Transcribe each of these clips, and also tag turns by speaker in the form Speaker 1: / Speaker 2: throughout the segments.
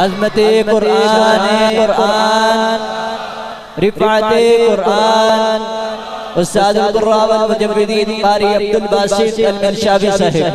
Speaker 1: अज़मत कुरान रिफ़ात कुरान उस्तादुल कुर्रा वल मुजव्विदीन कारी अब्दुल बासित अल-मिरशावी साहिब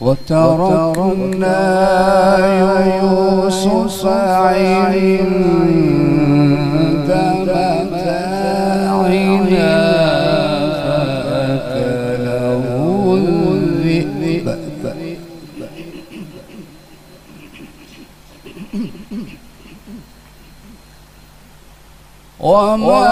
Speaker 1: وتركنا يوسف عند متاعنا فأكله الذئب وما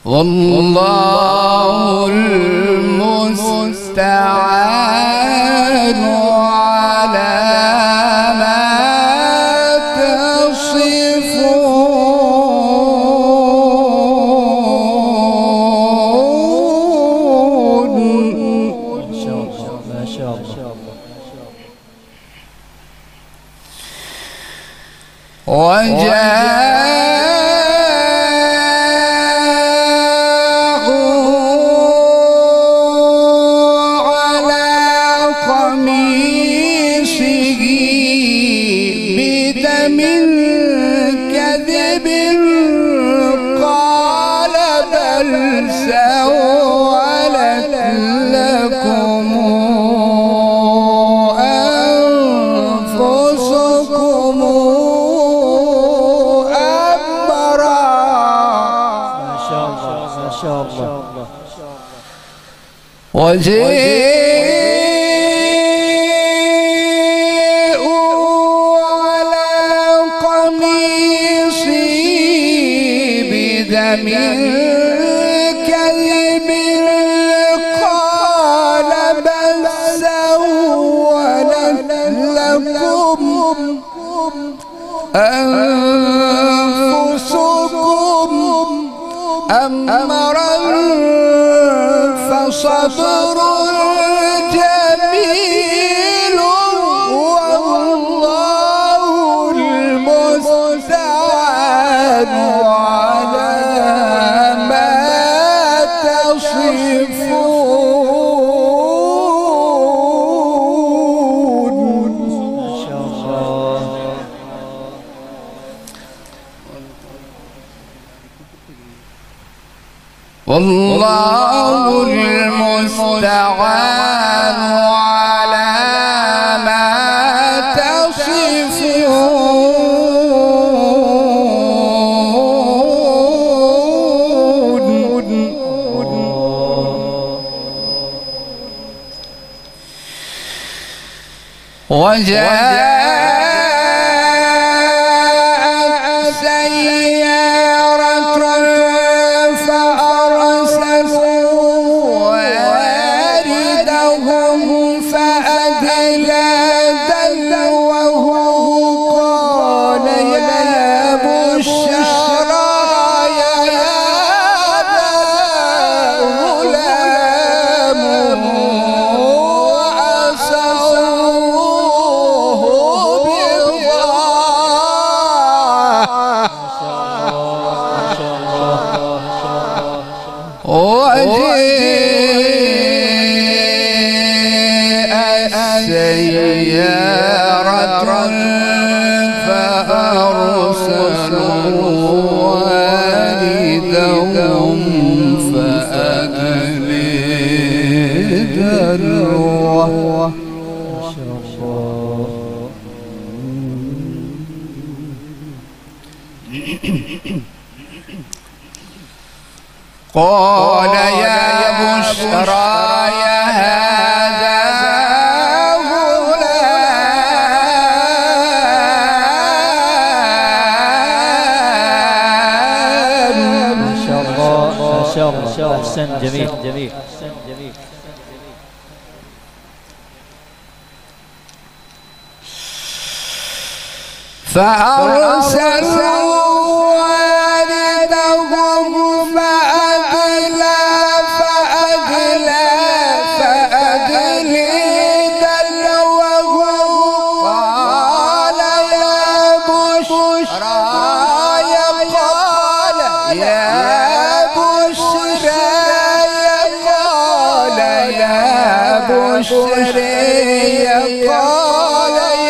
Speaker 1: والله المستعان على ما تصفون. ما شاء الله ما شاء الله. وجاءوا على قميصه شاء الله.
Speaker 2: وجاءوا على قميصي بدم كذب قال بل سولت لكم أنفسكم أمرا فصبر جميل والله المستعان على ما تصفون.
Speaker 1: ما شاء الله.
Speaker 2: والله المستعان على ما تصفون. وجاءت سيارة فأرسلوا واردهم فأدلى دلوه قال يا بشرى يا غلام وعصوه وجاءت سيارة فأرسلوا واردهم فأدلى دلوه قال يا بشرى يا هذا غلام.
Speaker 1: ما شاء الله ما شاء الله. أحسن. جميل جميل.
Speaker 2: فأرسلوا واردهم فأدلى دلوه قال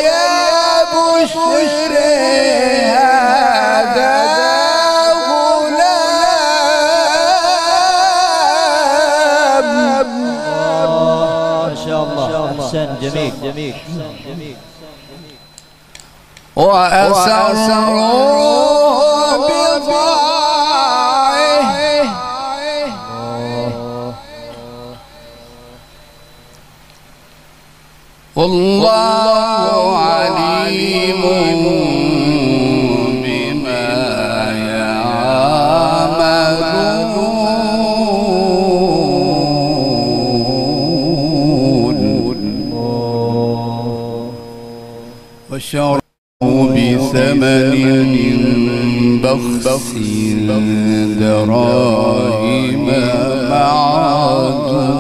Speaker 2: يا بشرى هذا غلام.
Speaker 1: ما شاء الله. أحسن. جميل جميل.
Speaker 2: وأسروا بضاعه والله عليم بما يعملون. وشروا بثمن بخس دراهم معدودة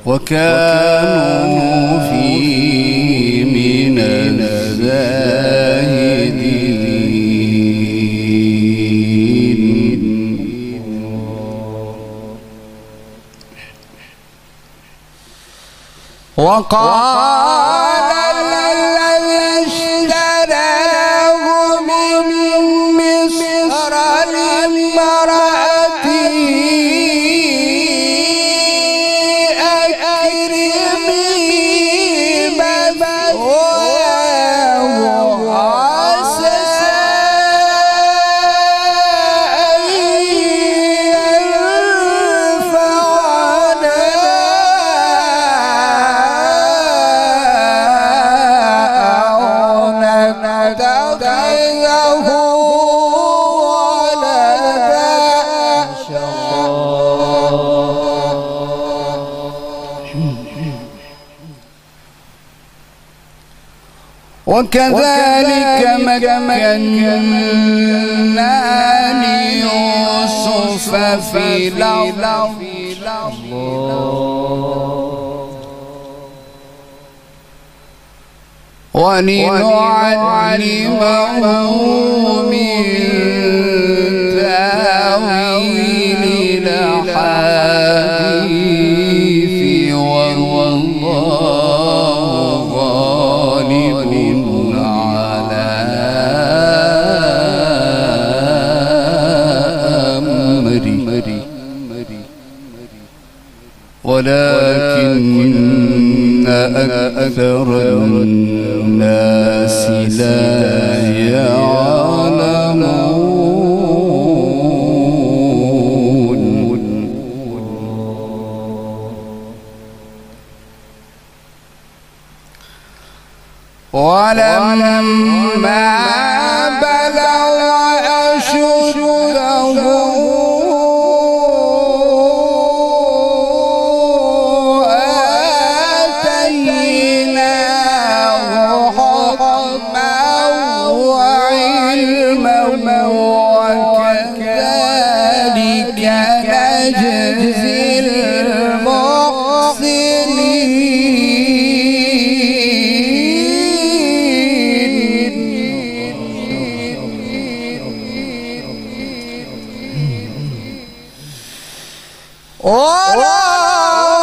Speaker 2: وكانوا فيه من الزاهدين. وقال الذي اشتراه من مصر لامرأته أكرمي مثواه عسى يتخذه وكذلك مكنا ليوسف في الأرض ولنعلمه من تأويل الأحاديث والله غالب على أمره ولكن أكثر الناس لا يعلمون ولما بلغ أشده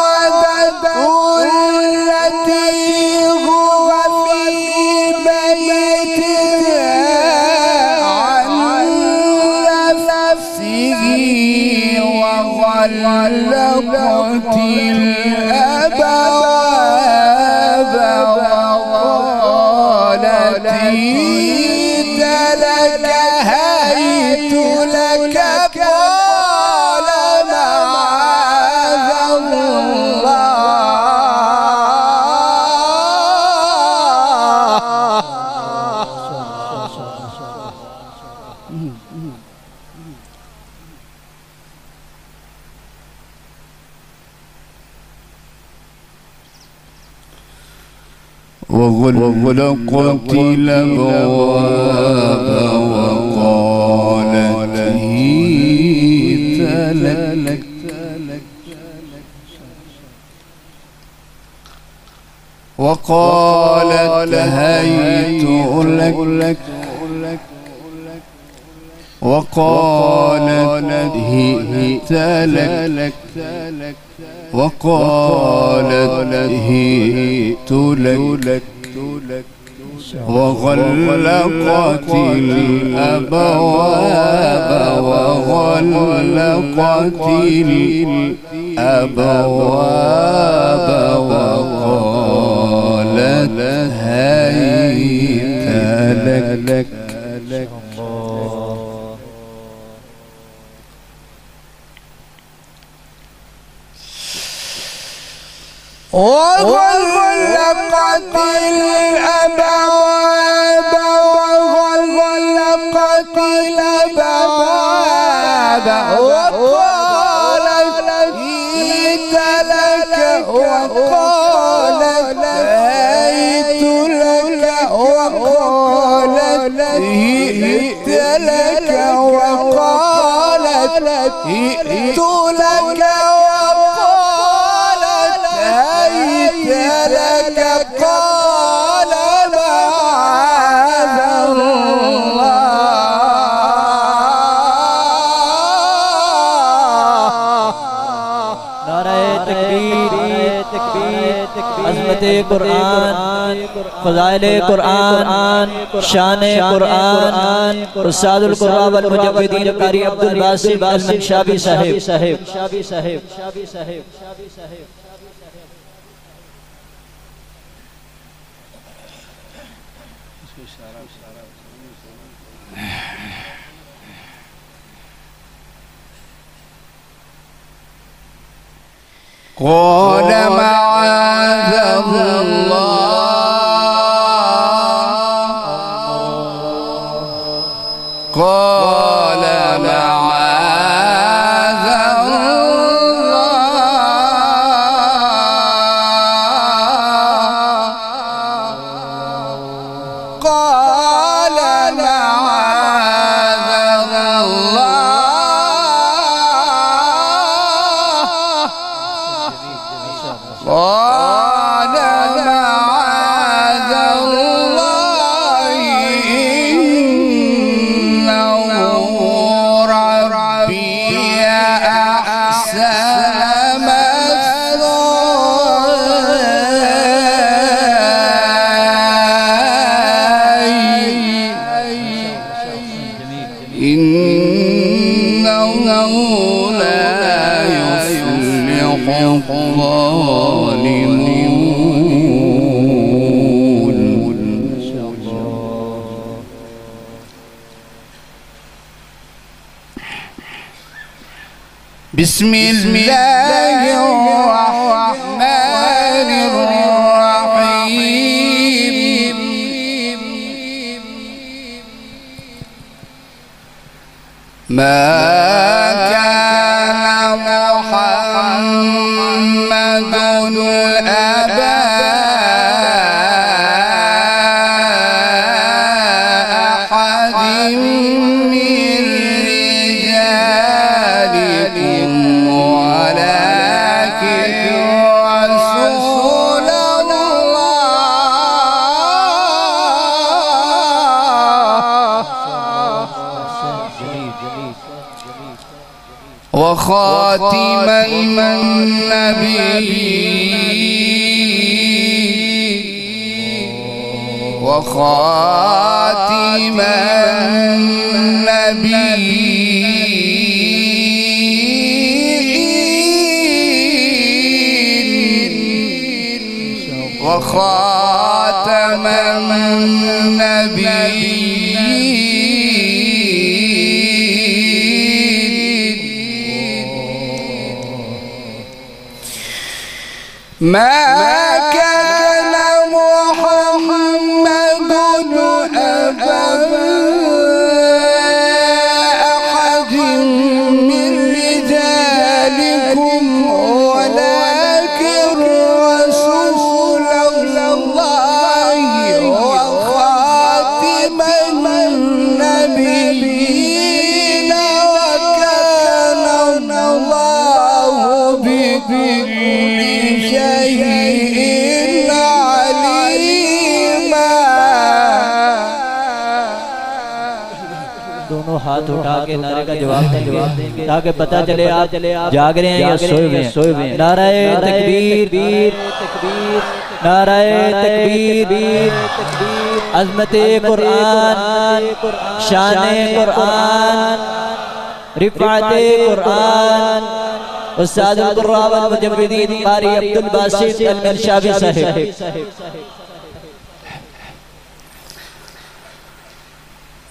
Speaker 2: وراودته التي هو في بيتها عن نفسه وغلقت الأبواب وقالت هيت لك هيت لك وغلقت الأبواب وقالت هيت لك وقالت هيت لك وقالت هيت لك وقالت هيت لك وغلقت الأبواب وغلقت الأبواب وقالت هيت لك وغلقت الأبواب وغلقت الأبواب وقالت هيت لك وقالت هيت لك وقالت هيت لك وقالت هيت لك لك قال معاذ الله
Speaker 1: नारे तकबीर अज़मत कुरान फ़ज़ाइल कुरान शान कुरान उस्तादुल कुर्रा वल मुजव्विदीन कारी अब्दुल बासित अल-मंशावी साहिब
Speaker 2: قال معاذ الله قال معاذ الله قال معاذ الله قال معاذ الله إنه ربي أحسن مثواي إنه لا يفلح الظالمون. بسم الله الرحمن الرحيم. ما كان محمد أبا أحد من رجالكم ولكن رسول الله وخاتم النبيين وخاتم النبيين. ما كان محمد أبا أحد من رجالكم ولكن رسول الله وخاتم النبيين وكان الله بكل شيء عليما.
Speaker 1: दोनों हाथ उठा के नारे का जवाब देंगे ताकि पता चले आप जाग रहे हैं या सोए हुए हैं। नाराए तकबीर, नाराए तकबीर, अज़मते कुरान, शाने कुरान, रिफ़ाते कुरान, उस्तादुल कुर्रा वल मुजव्विदीन कारी अब्दुल बासित अल-मिरशावी साहिब।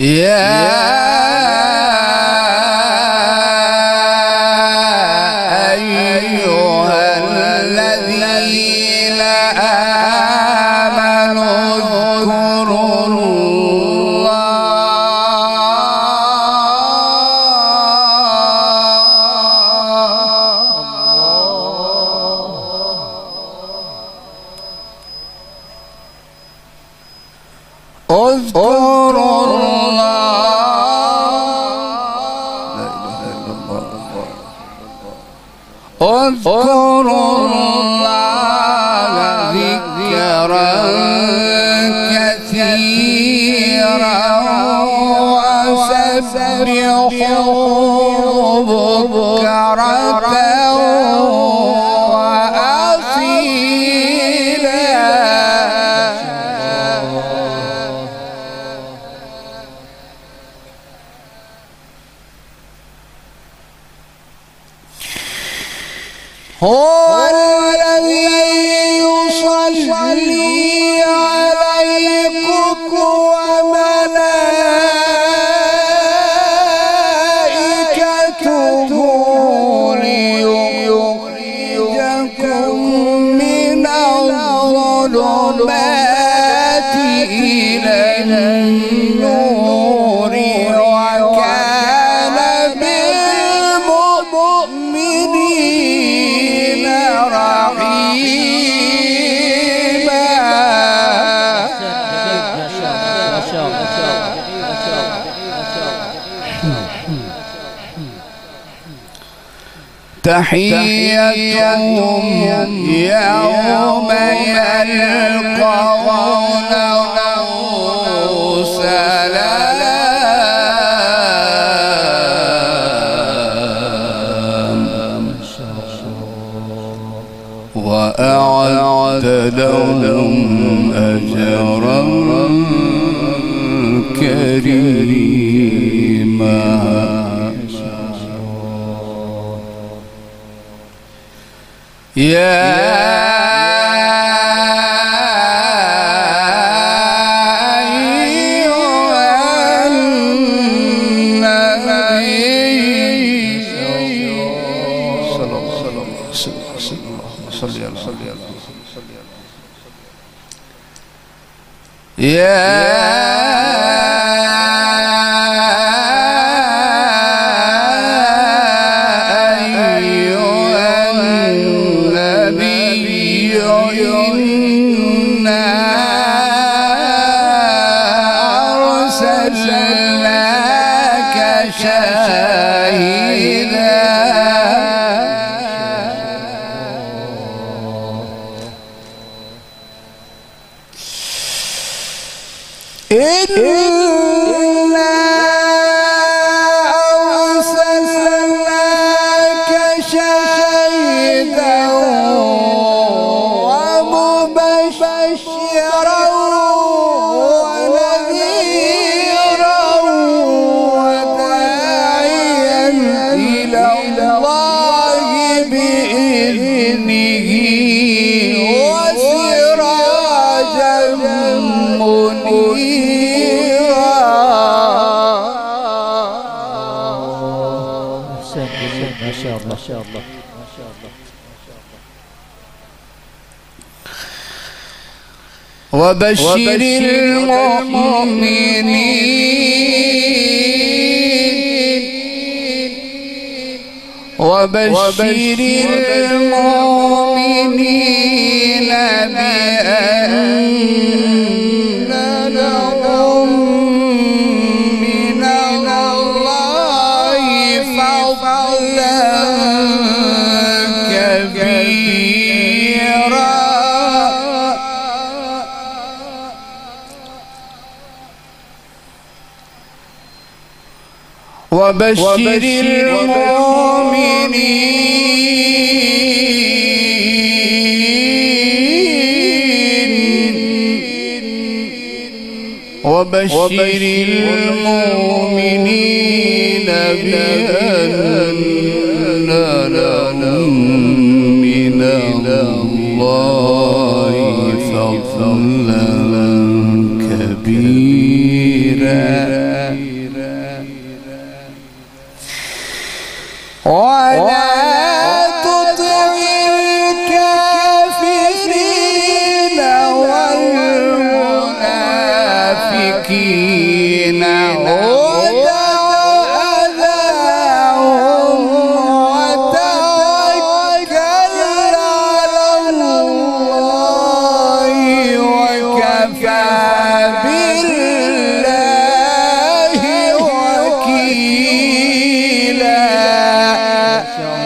Speaker 2: يا أيها الذين آمنوا اذكروا اذكروا الله ذكرا كثيرا وسبحوه بكرة هو الذي يصلي عليكم وملائكته ليخرجكم من الظلمات إلى النور تحيتهم يوم يلقونه سلام وأعد لهم أجرا كريما. يا أيها النبي صلى الله عليه وسلم وبشر المؤمنين بأن لهم من الله فضلا كبيرا. وبشر المؤمنين بأن لهم من الله فضلا كبيرا. ولا تطع الكافرين والمنافقين ودع أذاهم وتوكل على الله وكفى بالله وكيلا.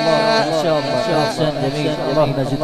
Speaker 1: ما شاء الله جميل. اللهم زد.